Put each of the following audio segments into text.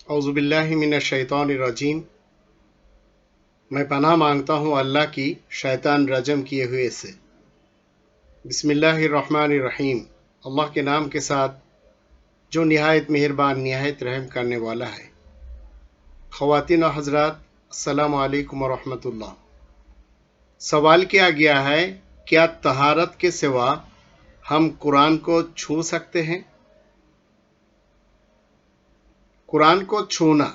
اعوذ باللہ من الشیطان الرجیم۔ میں پناہ مانگتا ہوں اللہ کی شیطان رجم کیے ہوئے سے۔ بسم اللہ الرحمن الرحیم، اللہ کے نام کے ساتھ جو نہایت مہربان نہایت رحم کرنے والا ہے۔ خواتین و حضرات، السلام علیکم ورحمۃ اللہ۔ سوال کیا گیا ہے، کیا طہارت کے سوا ہم قرآن کو چھو سکتے ہیں؟ قرآن کو چھونا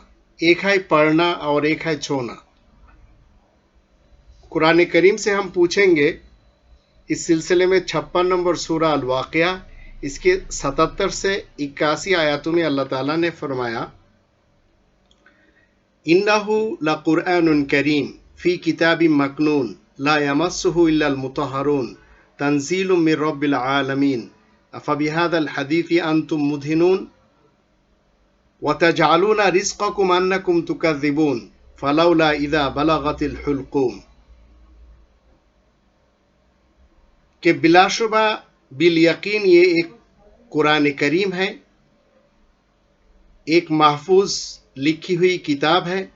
ایک ہے پڑھنا اور ایک ہے چھونا۔ قرآن کریم سے ہم پوچھیں گے، اس سلسلے میں 56 نمبر سورہ الواقعہ اس کے 77 سے 81 آیاتوں میں اللہ تعالیٰ نے فرمایا، اِنَّهُ لَقُرْآنٌ کریم فی کتاب مکنون لا یمسہ الا المطہرون تنزیل من رب العالمین افبہذا الحدیث انتم مدہنون وَتَجْعَلُونَ رِزْقَكُمْ أَنَّكُمْ تُكَذِّبُونَ فَلَوْلَا إِذَا بَلَغَتِ الْحُلْقُومَ کہ بلا شبہ بالیقین یہ ایک قرآن کریم ہے، ایک محفوظ لکھی ہوئی کتاب ہے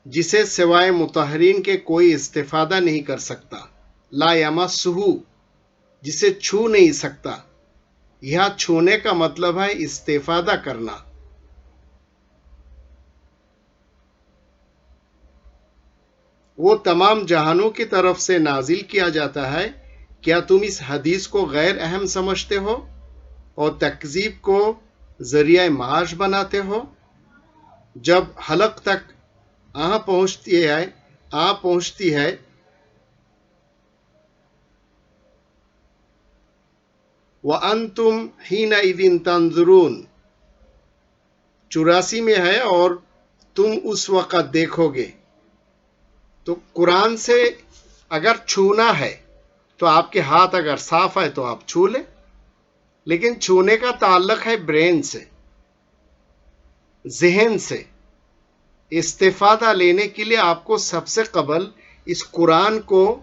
جسے سوائے مطہرین کے کوئی استفادہ نہیں کر سکتا، لا یمسہ جسے چھو نہیں سکتا۔ یہاں چھونے کا مطلب ہے استفادہ کرنا۔ وہ تمام جہانوں کی طرف سے نازل کیا جاتا ہے۔ کیا تم اس حدیث کو غیر اہم سمجھتے ہو اور تکذیب کو ذریعہ معاش بناتے ہو؟ جب حلق تک پہنچتی ہے وَأَنْتُمْ حِينَئِذٍ تَنْظُرُونَ 84 میں ہے، اور تم اس وقت دیکھو گے۔ تو قرآن سے اگر چھونا ہے تو آپ کے ہاتھ اگر صاف ہے تو آپ چھو لیں، لیکن چھونے کا تعلق ہے برین سے، ذہن سے۔ استفادہ لینے کے لیے آپ کو سب سے قبل اس قرآن کو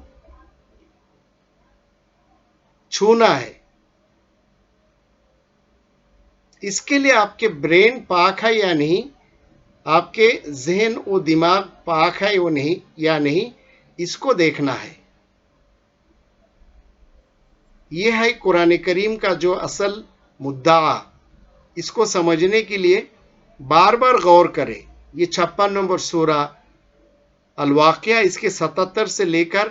چھونا ہے۔ اس کے لیے آپ کے برین پاک ہے یا نہیں، آپ کے ذہن و دماغ پاک ہے یا نہیں، اس کو دیکھنا ہے۔ یہ ہے قرآن کریم کا جو اصل مدعا۔ اس کو سمجھنے کے لیے بار بار غور کریں۔ یہ 56 نمبر سورہ الواقعہ اس کے 77 سے لے کر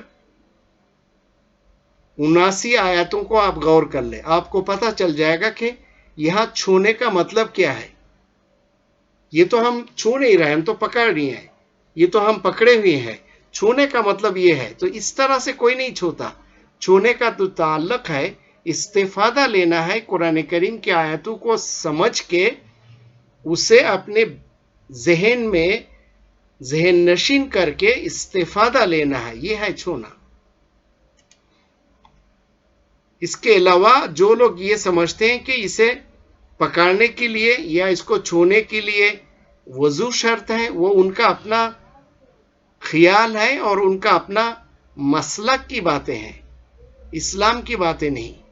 79 آیاتوں کو آپ غور کر لیں، آپ کو پتہ چل جائے گا کہ یہاں چھونے کا مطلب کیا ہے۔ یہ تو ہم چھو نہیں رہے، ہم تو پکڑ رہے ہیں، یہ تو ہم پکڑے ہوئے ہیں۔ چھونے کا مطلب یہ ہے، تو اس طرح سے کوئی نہیں چھوتا۔ چھونے کا تو تعلق ہے استفادہ لینا ہے، قرآن کریم کی آیاتوں کو سمجھ کے اسے اپنے ذہن میں ذہن نشین کر کے استفادہ لینا ہے، یہ ہے چھونا۔ اس کے علاوہ جو لوگ یہ سمجھتے ہیں کہ اسے پکڑنے کے لیے یا اس کو چھونے کے لیے وضو شرط ہے، وہ ان کا اپنا خیال ہے اور ان کا اپنا مسلک کی باتیں ہیں، اسلام کی باتیں نہیں۔